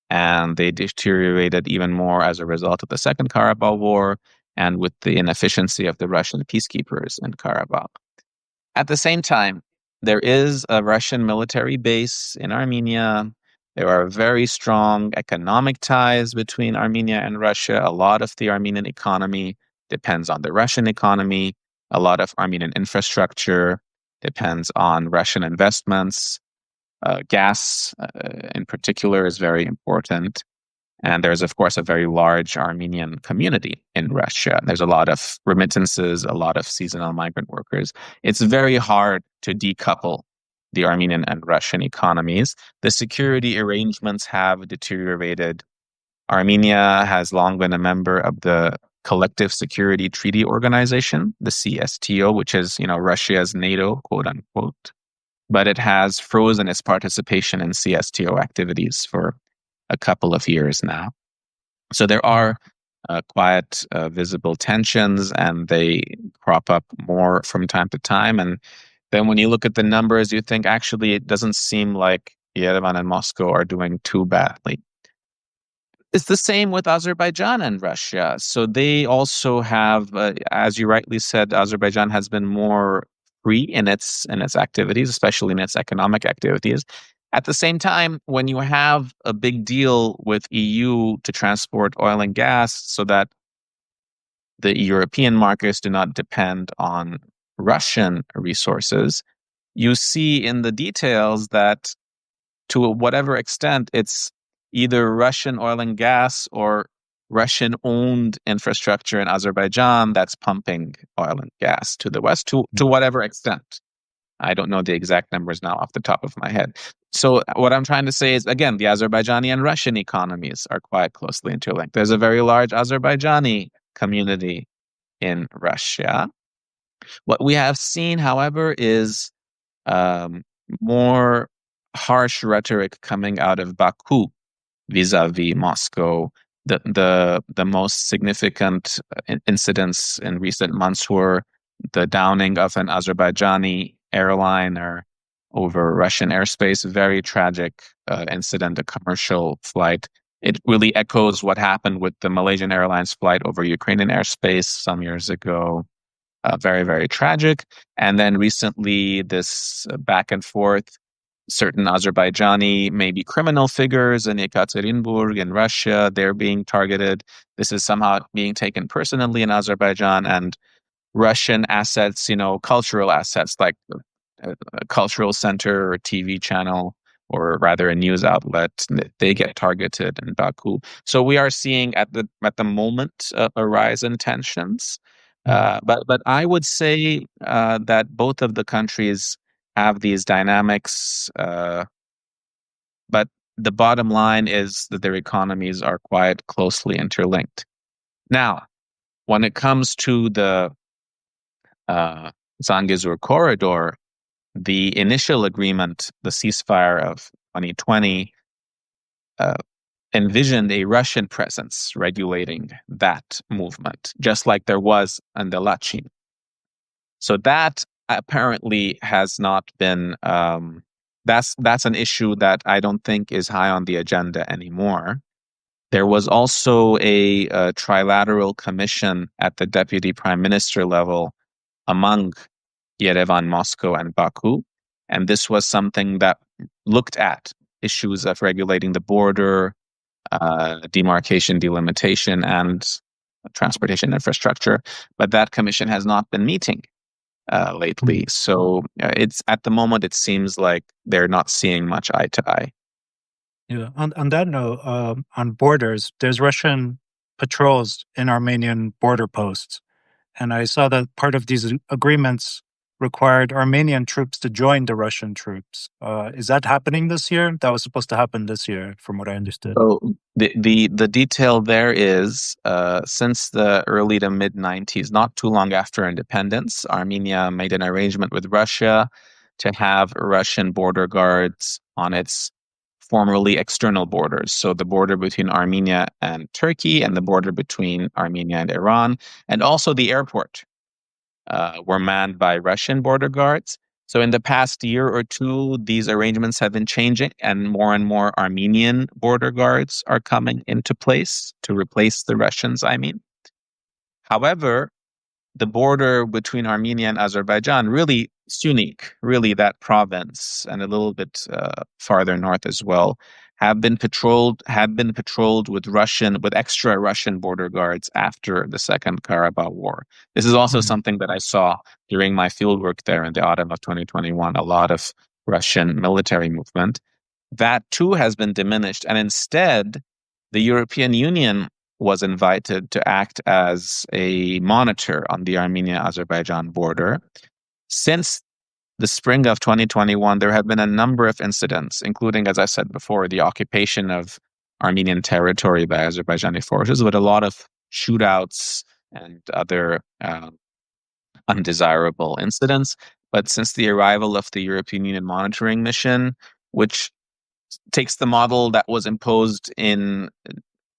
and they deteriorated even more as a result of the Second Karabakh War and with the inefficiency of the Russian peacekeepers in Karabakh. At the same time, there is a Russian military base in Armenia. There are very strong economic ties between Armenia and Russia. A lot of the Armenian economy depends on the Russian economy. A lot of Armenian infrastructure depends on Russian investments. Gas, in particular, is very important. And there's, of course, a very large Armenian community in Russia. There's a lot of remittances, a lot of seasonal migrant workers. It's very hard to decouple the Armenian and Russian economies. The security arrangements have deteriorated. Armenia has long been a member of the Collective Security Treaty Organization, the CSTO, which is, Russia's NATO, quote unquote. But it has frozen its participation in CSTO activities for a couple of years now. So there are quite visible tensions, and they crop up more from time to time. And then when you look at the numbers, you think actually it doesn't seem like Yerevan and Moscow are doing too badly. It's the same with Azerbaijan and Russia. So they also have, as you rightly said, Azerbaijan has been more free in its activities, especially in its economic activities. At the same time, when you have a big deal with EU to transport oil and gas so that the European markets do not depend on Russian resources, you see in the details that to whatever extent it's either Russian oil and gas or Russian-owned infrastructure in Azerbaijan that's pumping oil and gas to the West, to whatever extent. I don't know the exact numbers now off the top of my head. So what I'm trying to say is, again, the Azerbaijani and Russian economies are quite closely interlinked. There's a very large Azerbaijani community in Russia. What we have seen, however, is more harsh rhetoric coming out of Baku vis-a-vis Moscow. The most significant incidents in recent months were the downing of an Azerbaijani airliner over Russian airspace. Very tragic incident, a commercial flight. It really echoes what happened with the Malaysian Airlines flight over Ukrainian airspace some years ago. Very, very tragic. And then recently, this back and forth, certain Azerbaijani, maybe criminal figures in Ekaterinburg in Russia, they're being targeted. This is somehow being taken personally in Azerbaijan, and Russian assets, cultural assets like a cultural center or TV channel, or rather a news outlet, they get targeted in Baku. So we are seeing at the moment a rise in tensions. But I would say that both of the countries have these dynamics, but the bottom line is that their economies are quite closely interlinked. Now, when it comes to the Zangezur corridor, the initial agreement, the ceasefire of 2020, envisioned a Russian presence regulating that movement, just like there was in the Lachin. So that apparently has not been. That's an issue that I don't think is high on the agenda anymore. There was also a trilateral commission at the deputy prime minister level among Yerevan, Moscow, and Baku. And this was something that looked at issues of regulating the border, demarcation, delimitation, and transportation infrastructure. But that commission has not been meeting lately. So it's at the moment, it seems like they're not seeing much eye to eye. Yeah. On that note, on borders, there's Russian patrols in Armenian border posts. And I saw that part of these agreements required Armenian troops to join the Russian troops. Is that happening this year? That was supposed to happen this year, from what I understood. So the detail there is, since the early to mid 90s, not too long after independence, Armenia made an arrangement with Russia to have Russian border guards on its formerly external borders. So the border between Armenia and Turkey and the border between Armenia and Iran, and also the airport were manned by Russian border guards. So in the past year or two, these arrangements have been changing, and more Armenian border guards are coming into place to replace the Russians, I mean. However, the border between Armenia and Azerbaijan, really Sunik, really that province, and a little bit farther north as well, have been patrolled with extra Russian border guards after the Second Karabakh War. This is also something that I saw during my fieldwork there in the autumn of 2021, a lot of Russian military movement. That too has been diminished, and instead, the European Union was invited to act as a monitor on the Armenia-Azerbaijan border. Since the spring of 2021, there have been a number of incidents, including, as I said before, the occupation of Armenian territory by Azerbaijani forces, with a lot of shootouts and other undesirable incidents. But since the arrival of the European Union monitoring mission, which takes the model that was imposed in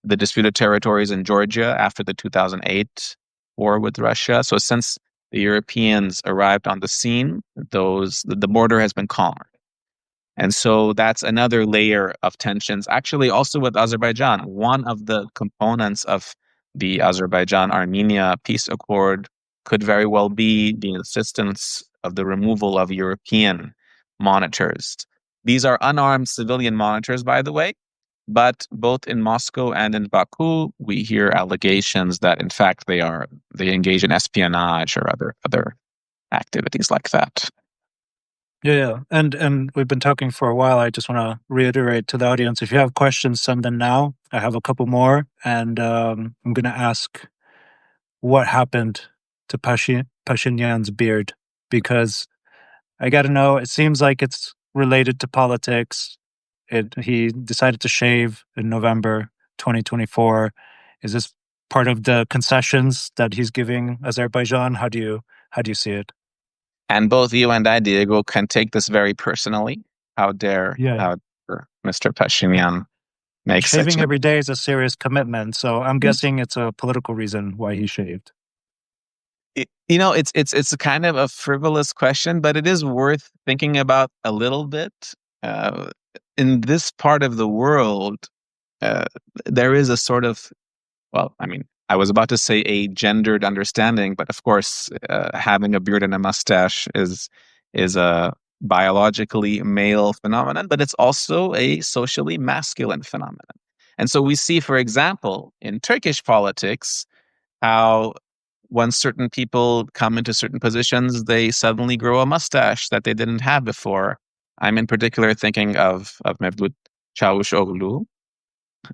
the disputed territories in Georgia after the 2008 war with Russia. So since the Europeans arrived on the scene, the border has been calmer. And so that's another layer of tensions. Actually, also with Azerbaijan, one of the components of the Azerbaijan-Armenia peace accord could very well be the insistence of the removal of European monitors. These are unarmed civilian monitors, by the way. But both in Moscow and in Baku, we hear allegations that, in fact, they engage in espionage or other activities like that. Yeah. And we've been talking for a while. I just want to reiterate to the audience, if you have questions, send them now. I have a couple more, and I'm going to ask what happened to Pashinyan's beard, because I got to know, it seems like it's related to politics. He decided to shave in November 2024. Is this part of the concessions that he's giving Azerbaijan? How do you see it? And both you and I, Diego, can take this very personally. How dare Mr. Pashinyan make Shaving such every day is a serious commitment, so I'm guessing it's a political reason why he shaved. It's a kind of a frivolous question, but it is worth thinking about a little bit. In this part of the world, there is a sort of, I was about to say a gendered understanding, but of course, having a beard and a mustache is a biologically male phenomenon, but it's also a socially masculine phenomenon. And so we see, for example, in Turkish politics, how when certain people come into certain positions, they suddenly grow a mustache that they didn't have before. I'm in particular thinking of Mevlut Çavuşoğlu.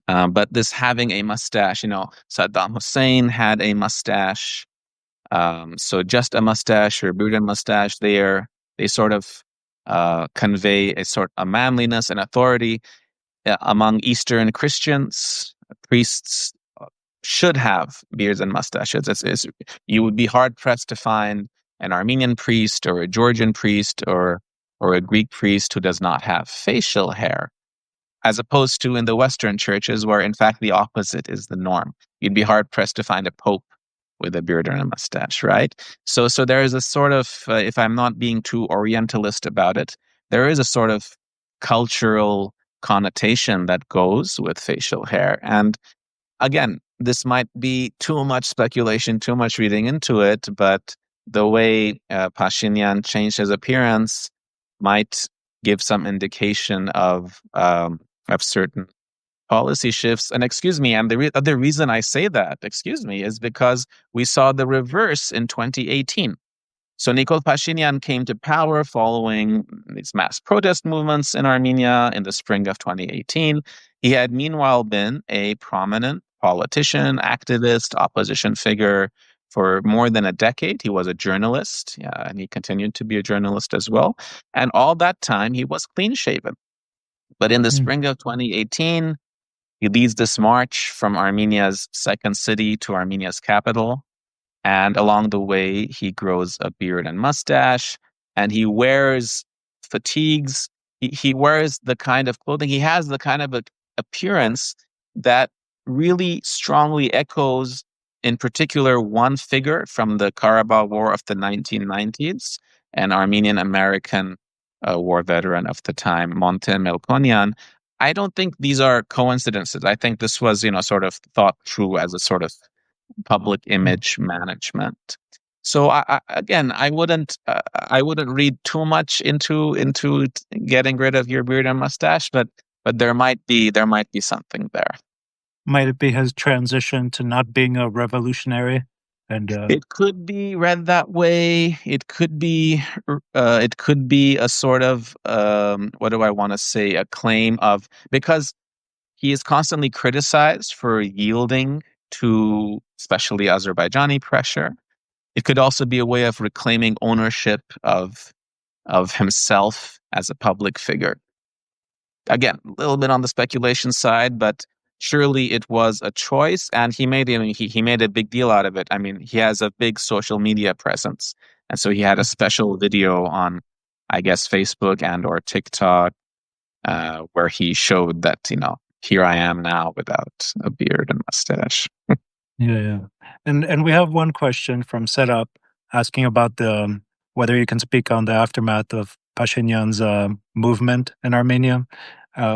But this having a mustache, Saddam Hussein had a mustache. So just a mustache or a beard and mustache there, they sort of convey a manliness and authority. Among Eastern Christians, priests should have beards and mustaches. You would be hard pressed to find an Armenian priest or a Georgian priest or a Greek priest who does not have facial hair, as opposed to in the Western churches where, in fact, the opposite is the norm. You'd be hard pressed to find a pope with a beard and a mustache, right? So there is a sort of, if I'm not being too Orientalist about it, there is a sort of cultural connotation that goes with facial hair. And again, this might be too much speculation, too much reading into it, but the way Pashinyan changed his appearance might give some indication of certain policy shifts. And the other reason I say that, is because we saw the reverse in 2018. So Nikol Pashinyan came to power following these mass protest movements in Armenia in the spring of 2018. He had meanwhile been a prominent politician, activist, opposition figure for more than a decade. He was a journalist, and he continued to be a journalist as well. And all that time, he was clean shaven. But in the spring of 2018, he leads this march from Armenia's second city to Armenia's capital. And along the way, he grows a beard and mustache, and he wears fatigues. he wears the kind of clothing, he has the kind of appearance that really strongly echoes, in particular, one figure from the Karabakh War of the 1990s, an Armenian American war veteran of the time, Monte Melkonian. I don't think these are coincidences. I think this was, sort of thought through as a sort of public image management. So again, I wouldn't read too much into getting rid of your beard and mustache, but there might be something there. Might it be his transition to not being a revolutionary? And It could be read that way. It could be a sort of what do I want to say? A claim of, because he is constantly criticized for yielding to especially Azerbaijani pressure. It could also be a way of reclaiming ownership of himself as a public figure. Again, a little bit on the speculation side, but surely it was a choice, and he made a big deal out of it. I mean, he has a big social media presence, and so he had a special video on, I guess, Facebook and or TikTok, where he showed that, here I am now without a beard and mustache. yeah. And we have one question from Setup asking about the whether you can speak on the aftermath of Pashinyan's movement in Armenia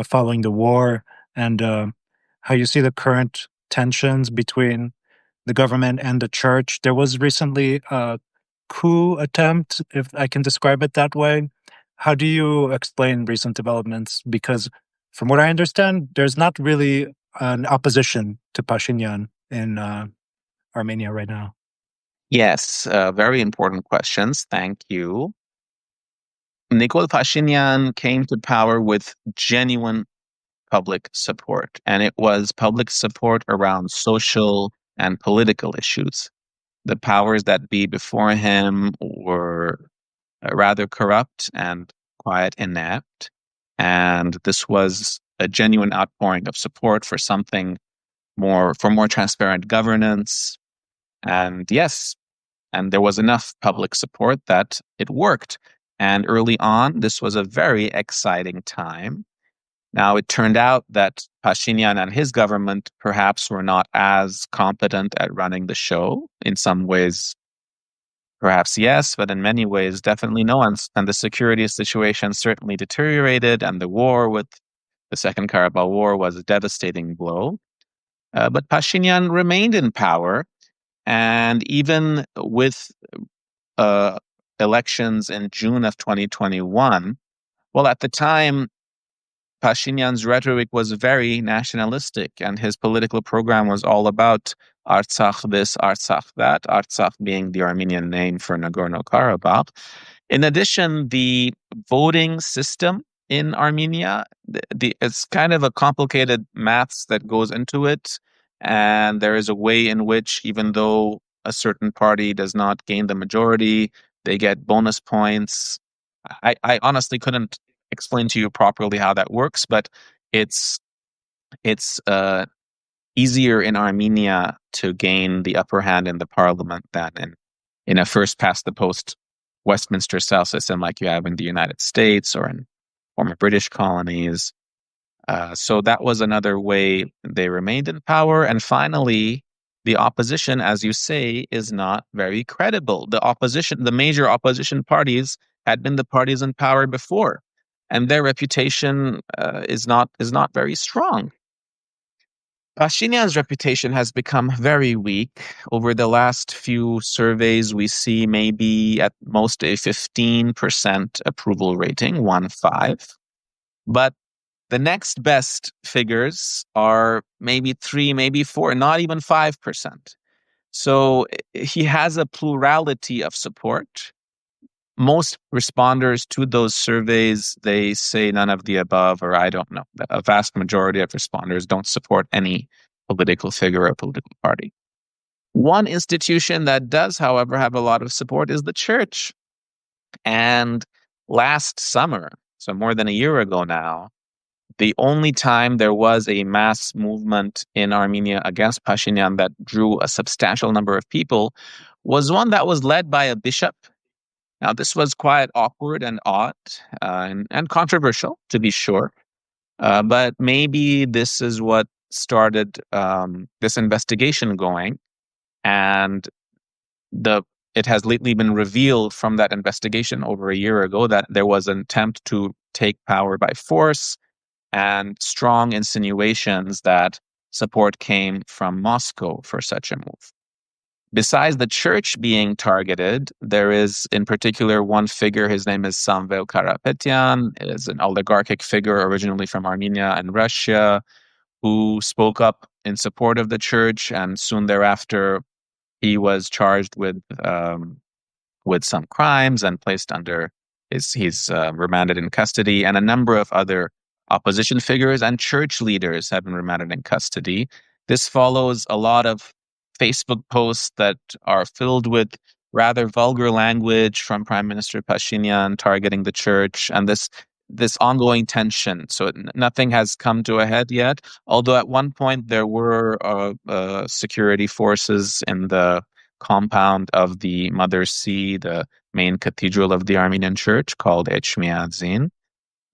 following the war, and how you see the current tensions between the government and the church. There was recently a coup attempt, if I can describe it that way. How do you explain recent developments? Because from what I understand, there's not really an opposition to Pashinyan in Armenia right now. Yes, very important questions. Thank you. Nikol Pashinyan came to power with genuine public support, and it was public support around social and political issues. The powers that be before him were rather corrupt and quite inept, and this was a genuine outpouring of support for more transparent governance. And yes, and there was enough public support that it worked. And early on, this was a very exciting time. Now, it turned out that Pashinyan and his government perhaps were not as competent at running the show. In some ways, perhaps yes, but in many ways, definitely no. And the security situation certainly deteriorated, and the war with the Second Karabakh War was a devastating blow. But Pashinyan remained in power, and even with elections in June of 2021, well, at the time, Pashinyan's rhetoric was very nationalistic, and his political program was all about Artsakh this, Artsakh that, Artsakh being the Armenian name for Nagorno-Karabakh. In addition, the voting system in Armenia, it's kind of a complicated maths that goes into it, and there is a way in which, even though a certain party does not gain the majority, they get bonus points. I honestly couldn't explain to you properly how that works, but it's easier in Armenia to gain the upper hand in the parliament than in a first past the post Westminster style system like you have in the United States or in former British colonies. So that was another way they remained in power. And finally, the opposition, as you say, is not very credible. The major opposition parties had been the parties in power before, and their reputation is not very strong. Pashinyan's reputation has become very weak. Over the last few surveys, we see maybe at most a 15% approval rating, 1-5. But the next best figures are maybe 3, maybe 4, not even 5%. So he has a plurality of support. Most responders to those surveys, they say none of the above, or I don't know. A vast majority of responders don't support any political figure or political party. One institution that does, however, have a lot of support is the church. And last summer, so more than a year ago now, the only time there was a mass movement in Armenia against Pashinyan that drew a substantial number of people was one that was led by a bishop Now, this was quite awkward and odd and controversial, to be sure. But maybe this is what started this investigation going, and it has lately been revealed from that investigation over a year ago that there was an attempt to take power by force and strong insinuations that support came from Moscow for such a move. Besides the church being targeted, there is in particular one figure. His name is Samvel Karapetyan, is an oligarchic figure originally from Armenia and Russia, who spoke up in support of the church, and soon thereafter he was charged with some crimes and placed under he's remanded in custody, and a number of other opposition figures and church leaders have been remanded in custody. This follows a lot of Facebook posts that are filled with rather vulgar language from Prime Minister Pashinyan targeting the church, and this ongoing tension. So nothing has come to a head yet, although at one point there were security forces in the compound of the Mother See, the main cathedral of the Armenian Church, called Echmiadzin.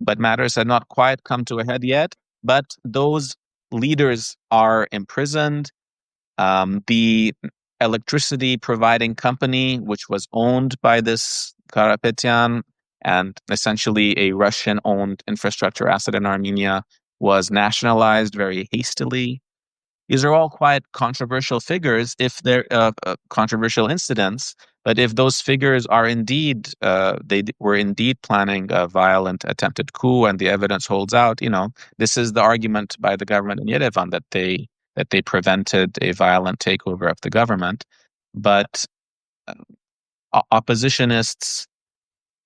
But matters had not quite come to a head yet. But those leaders are imprisoned. The electricity providing company, which was owned by this Karapetyan and essentially a Russian-owned infrastructure asset in Armenia, was nationalized very hastily. These are all quite controversial figures if they're controversial incidents. But if those figures are indeed, they were indeed planning a violent attempted coup, and the evidence holds out, this is the argument by the government in Yerevan that they prevented a violent takeover of the government. But oppositionists,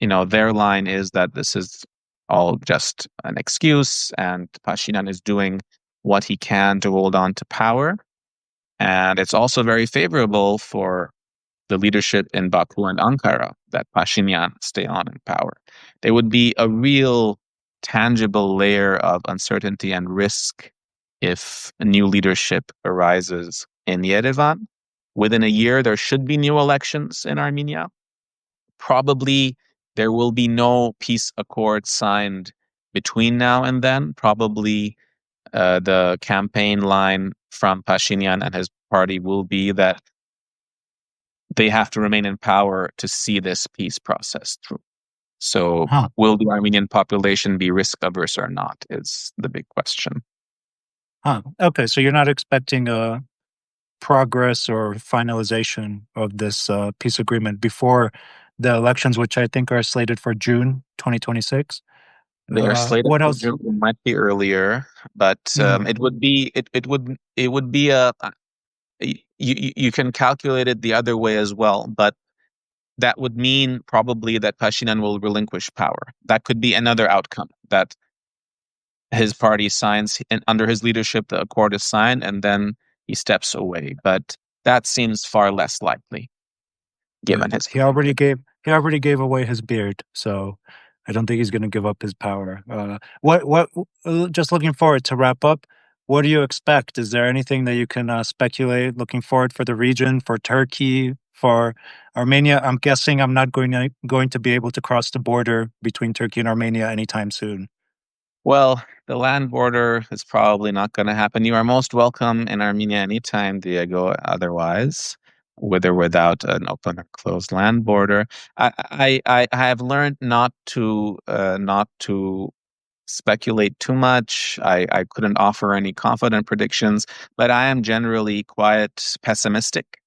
their line is that this is all just an excuse, and Pashinyan is doing what he can to hold on to power. And it's also very favorable for the leadership in Baku and Ankara that Pashinyan stay on in power. There would be a real tangible layer of uncertainty and risk if a new leadership arises in Yerevan. Within a year, there should be new elections in Armenia. Probably there will be no peace accord signed between now and then. Probably the campaign line from Pashinyan and his party will be that they have to remain in power to see this peace process through. So will the Armenian population be risk averse or not is the big question. Okay, so you're not expecting a progress or finalization of this peace agreement before the elections, which I think are slated for June 2026? They are slated what for else? June. It might be earlier, but it would be a you can calculate it the other way as well, but that would mean probably that Pashinyan will relinquish power. That could be another outcome, that his party signs, and under his leadership, the accord is signed, and then he steps away. But that seems far less likely, given his. He already gave away his beard, so I don't think he's going to give up his power. Just looking forward to wrap up. What do you expect? Is there anything that you can speculate looking forward for the region, for Turkey, for Armenia? I'm guessing I'm not going to be able to cross the border between Turkey and Armenia anytime soon. Well, the land border is probably not going to happen. You are most welcome in Armenia anytime, Diego, otherwise, with or without an open or closed land border. I have learned not to speculate too much. I couldn't offer any confident predictions, but I am generally quite pessimistic.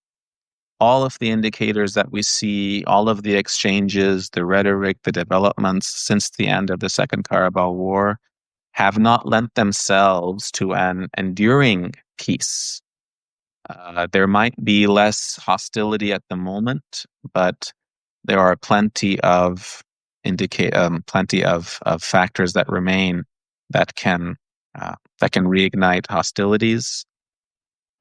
All of the indicators that we see, all of the exchanges, the rhetoric, the developments since the end of the Second Karabakh War have not lent themselves to an enduring peace. There might be less hostility at the moment, but there are plenty of factors that remain that can reignite hostilities.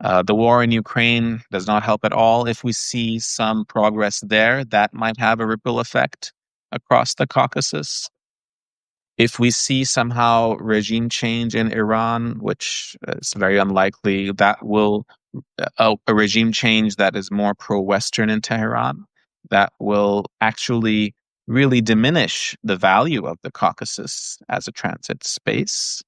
The war in Ukraine does not help at all. If we see some progress there, that might have a ripple effect across the Caucasus. If we see somehow regime change in Iran, which is very unlikely, that will a regime change that is more pro-Western in Tehran, that will actually really diminish the value of the Caucasus as a transit space.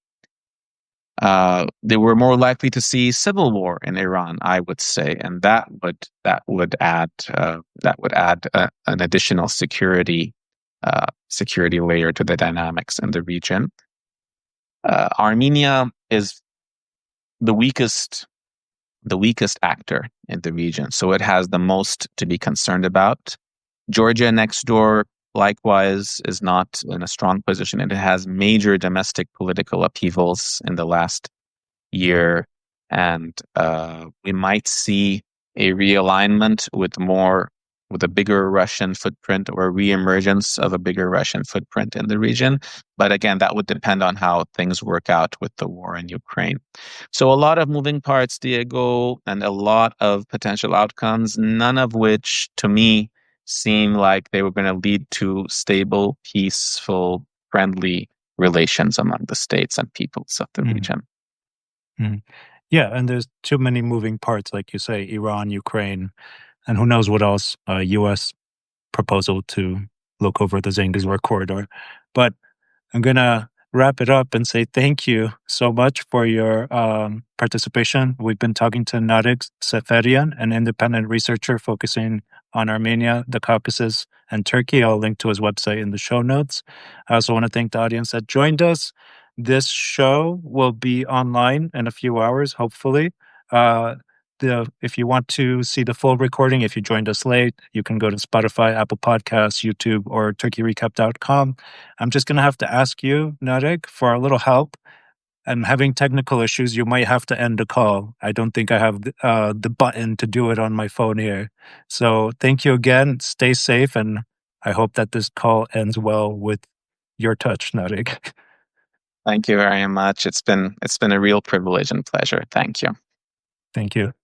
They were more likely to see civil war in Iran, I would say, and that would add an additional security layer to the dynamics in the region. Armenia is the weakest actor in the region, so it has the most to be concerned about. Georgia next door, likewise, is not in a strong position, and it has major domestic political upheavals in the last year, and we might see a realignment with a bigger Russian footprint, or a reemergence of a bigger Russian footprint in the region. But again, that would depend on how things work out with the war in Ukraine. So a lot of moving parts, Diego, and a lot of potential outcomes, none of which, to me, seem like they were going to lead to stable, peaceful, friendly relations among the states and peoples of the region. Yeah, and there's too many moving parts, like you say, Iran, Ukraine, and who knows what else, U.S. proposal to look over the Zangezur corridor. But I'm going to wrap it up and say thank you so much for your participation. We've been talking to Nareg Seferian, an independent researcher focusing on Armenia, the Caucasus, and Turkey. I'll link to his website in the show notes. I also want to thank the audience that joined us. This show will be online in a few hours, hopefully. If you want to see the full recording, if you joined us late, you can go to Spotify, Apple Podcasts, YouTube, or turkeyrecap.com. I'm just going to have to ask you, Nareg, for a little help. I'm having technical issues. You might have to end the call. I don't think I have the button to do it on my phone here. So thank you again. Stay safe, and I hope that this call ends well with your touch, Nareg. Thank you very much. It's been a real privilege and pleasure. Thank you. Thank you.